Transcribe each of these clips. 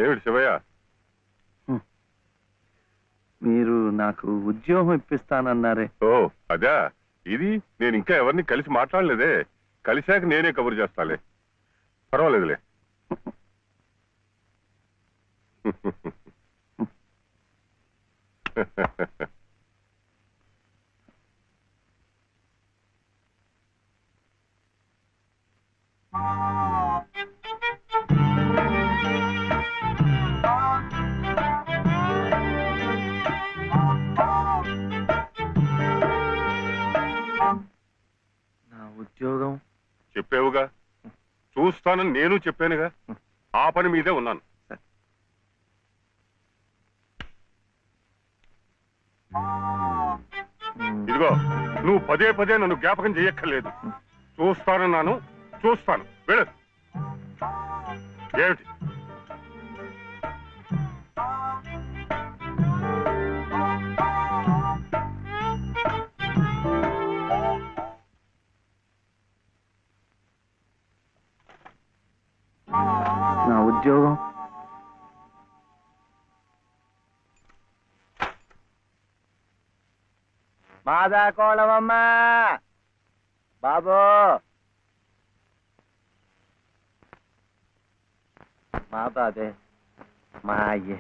ఏమిటి శివయ్య? మీరు నాకు ఉద్యోగం ఇప్పిస్తానన్నారే. ఓ అదా, ఇది నేను ఇంకా ఎవరిని కలిసి మాట్లాడలేదే. కలిశాక నేనే కబురు చేస్తాలే, పర్వాలేదులే. నా ఉద్యోగం చెప్పావుగా, చూస్తానని నేను చెప్పానుగా. ఆ పని మీదే ఉన్నాను. ఇదిగో, నువ్వు పదే పదే నన్ను జ్ఞాపకం చేయక్కర్లేదు. చూస్తానన్నాను, చూస్తాను. వెళ్ళు. ఏమిటి? నా ఉద్యోగం మాదా కోళమమ్మా బాబు, మా బాబే, మా అయ్యే.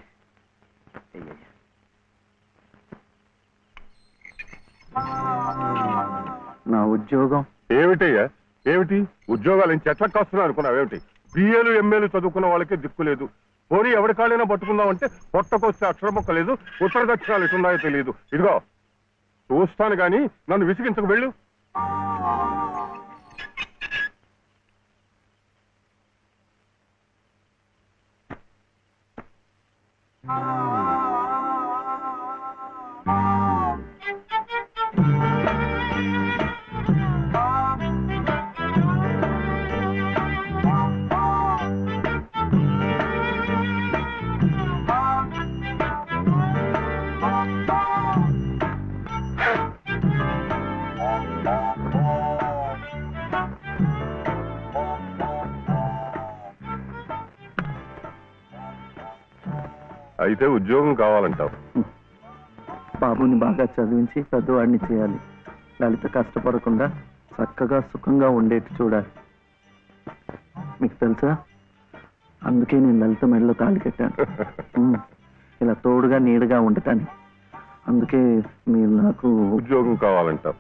నా ఉద్యోగం ఏమిటయ్యా? ఏమిటి ఉద్యోగాలు చెట్లకు వస్తున్నా అనుకున్నావు? ఏమిటి? బిఏలు ఎంఏలు చదువుకున్న వాళ్ళకే దిక్కులేదు. పోనీ ఎవరి కాళ్ళైనా పట్టుకుందామంటే పొట్టకొస్తే అక్షరం మొక్క లేదు, ఉత్తర దక్షిణాలు ఎటున్నాయో తెలియదు. ఇదిగో చూస్తాను గాని నన్ను విసిగించకు. వెళ్ళు. అయితే ఉద్యోగం కావాలంటావు? బాబుని బాగా చదివించి పెద్దవాడిని చేయాలి. లలిత కష్టపడకుండా చక్కగా సుఖంగా ఉండేట్టు చూడాలి. మీకు తెలుసా, అందుకే నేను లలిత మెడలో తాళి కట్టాను. ఇలా తోడుగా నీడగా ఉండటానికి. అందుకే మీరు నాకు ఉద్యోగం కావాలంటావు.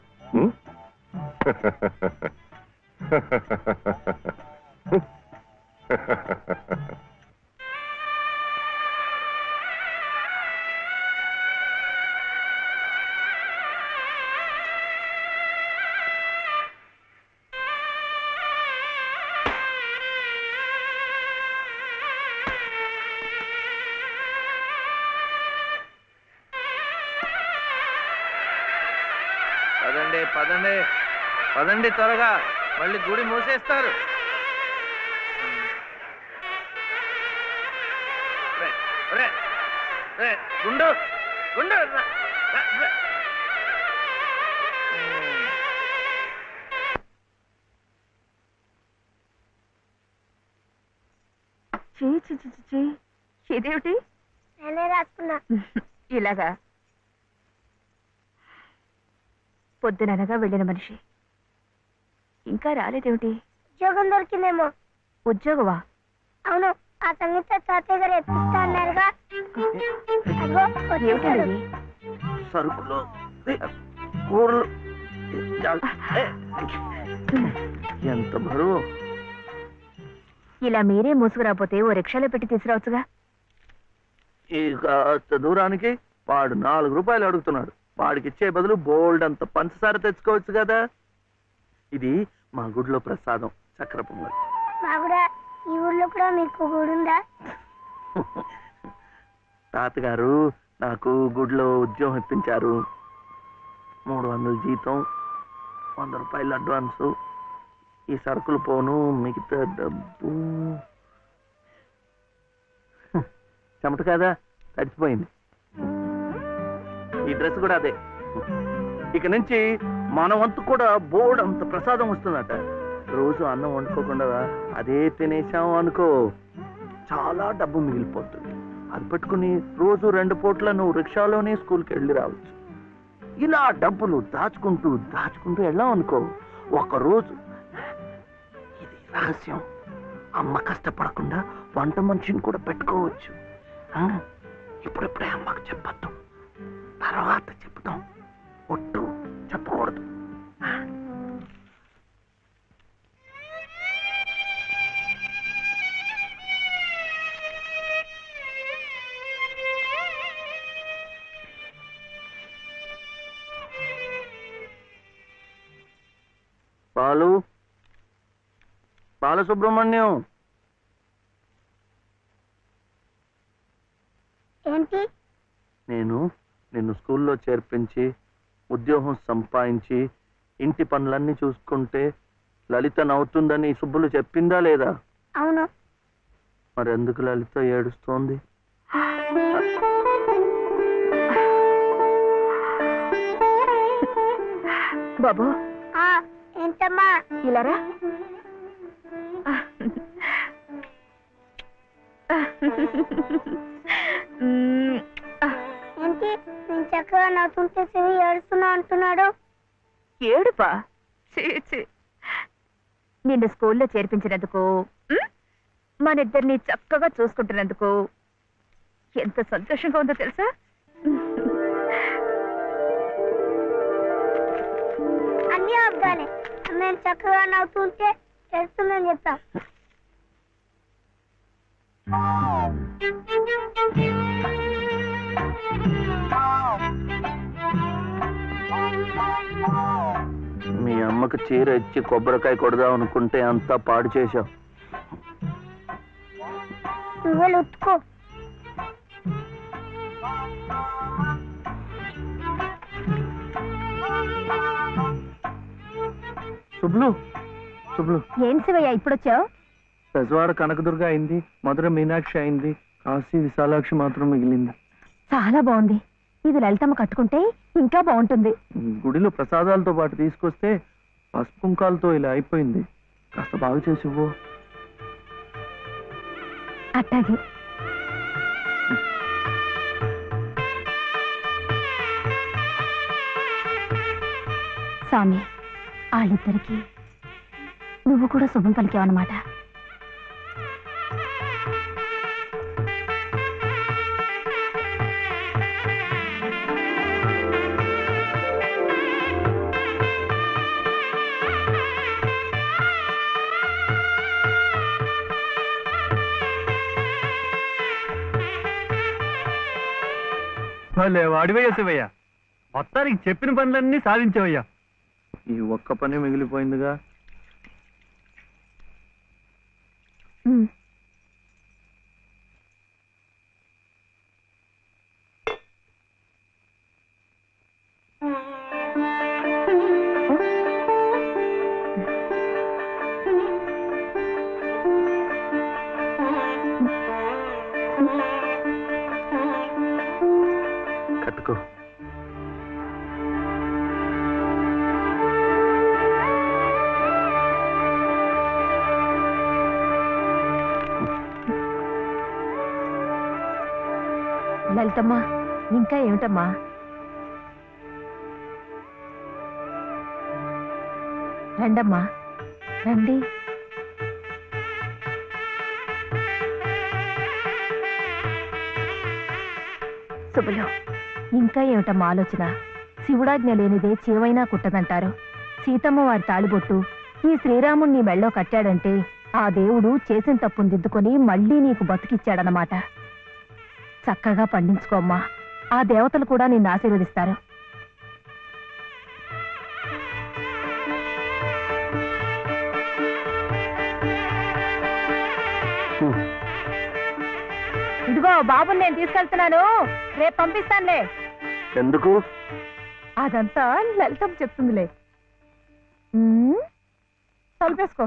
పదండి పదండి పదండి, త్వరగా, మళ్ళీ గుడి మూసేస్తారు. గుండు గుండు ఇదేమిటి? నేనే రాసుకున్నా. ఇలాగా పొద్దుననగా వెళ్ళిన మనిషి ఇంకా రాలేదేమిటి? ఉద్యోగం దొరికిందేమో. ఉద్యోగమా? అవును, ఆ సంగీత తాతయ్య గారు ఎప్పిస్తా అన్నారుగా. ఏమిటండి? సరుకులు, కూరలు, ఎంత బరువు. ఇలా మీరే మూసుకురాపోతే ఓ రిక్షాలో పెట్టి తీసుకురావచ్చుగా. ఈ కాస్త దూరానికి వాడు 4 రూపాయలు అడుగుతున్నాడు. వాడికి ఇచ్చే బదులు బోల్డ్ అంత పంచదార తెచ్చుకోవచ్చు కదా. ఇది మా గుడిలో ప్రసాదం, చక్కెర పొంగల్. మా కూడా ఈ ఊర్లో కూడా మీకు గుడి ఉందా? తాతగారు నాకు గుడిలో ఉద్యోగం ఇప్పించారు. 300 జీతం, 100 రూపాయలు అడ్వాన్సు. ఈ సరుకులు పోను, మిగతా డబ్బు చెమట కదా, తడిచిపోయింది. ఈ డ్రెస్ కూడా అదే. ఇక నుంచి మన వంతు కూడా బోర్డు అంత ప్రసాదం వస్తుందట. రోజు అన్నం వండుకోకుండా అదే తినేసాం అనుకో, చాలా డబ్బు మిగిలిపోతుంది. అది పెట్టుకుని రోజు 2 పూట్ల నువ్వు రిక్షాలోనే స్కూల్కి వెళ్ళి రావచ్చు. ఇలా డబ్బులు దాచుకుంటూ వెళ్ళాం అనుకో, ఒకరోజు, ఇది రహస్యం, అమ్మ కష్టపడకుండా వంట మనిషిని కూడా పెట్టుకోవచ్చు. ఇప్పుడిప్పుడే అమ్మకు చెప్పద్దు, తర్వాత చెప్తాం. ఒట్టు చెప్పకూడదు. బాలసుబ్రహ్మణ్యం, ఏంటి? నేను నిన్ను స్కూల్లో చేర్పించి ఉద్యోగం సంపాదించి ఇంటి పనులన్నీ చూసుకుంటే లలిత నవ్వుతుందని సుబ్బులు చెప్పిందా లేదా? అవును. మరి ఎందుకు లలిత ఏడుస్తోంది? బాబు ఏంటమ్మా? ఇలారా. ఏంటి నేను చక్కగా నవ్వుతుంటే చెవి ఏడుస్తున్నా అంటున్నాడు? ఏడుపా? నిన్ను స్కూల్లో చేర్పించినందుకు, మన ఇద్దరిని చక్కగా చూసుకుంటున్నందుకు ఎంత సంతోషంగా ఉందో తెలుసా? అన్నీ అబ్బాలే. మేము చక్కగా నవ్వుతుంటే ఏడుస్తుందని చెప్తాం. మీ అమ్మకు చీర ఇచ్చి కొబ్బరికాయ కొడదాం అనుకుంటే అంతా పాడు చేశావు. నువ్వే ఉత్తుకో. శుభ్లు, ఏం శివయ్య ఇప్పుడొచ్చావు? పెజవాడ కనకదుర్గ అయింది, మధుర మీనాక్షి అయింది, కాశీ విశాలాక్షి మాత్రం మిగిలింది. చాలా బాగుంది. ఇది లలితమ్మ కట్టుకుంటే ఇంకా బాగుంటుంది. గుడిలో ప్రసాదాలతో పాటు తీసుకొస్తే పసుపు కుంకాలతో ఇలా అయిపోయింది. కాస్త బాగు చేసి ఇవ్వు. అట్టాగే. స్వామి, వాళ్ళిద్దరికి నువ్వు కూడా శుభం పలికావన్నమాట. వాడివయ్యా శివయ్య, మొత్తానికి చెప్పిన పనులన్నీ సాధించవయ్యా. ఈ ఒక్క పని మిగిలిపోయిందిగా. కట్టుకో. లలితమ్మా, ఇంకా ఏమిటమ్మా? రండమ్మా, రండి. శుభలో, ఇంకా ఏమిటమ్మా ఆలోచన? శివుడాజ్ఞ లేనిదే చేవైనా కుట్టదంటారు. సీతమ్మ వారి తాళిబొట్టు ఈ శ్రీరాముణ్ణి మెళ్ళో కట్టాడంటే ఆ దేవుడు చేసిన తప్పును దిద్దుకొని మళ్ళీ నీకు బతికిచ్చాడనమాట. చక్కగా పండించుకోమ్మా, ఆ దేవతలు కూడా నిన్ను ఆశీర్వదిస్తారు. ఇదిగో బాబుని నేను తీసుకెళ్తున్నాను, రేపు పంపిస్తానులే. ఎందుకు? అదంతా లలితం చెప్తుందిలే. తలుపేసుకో.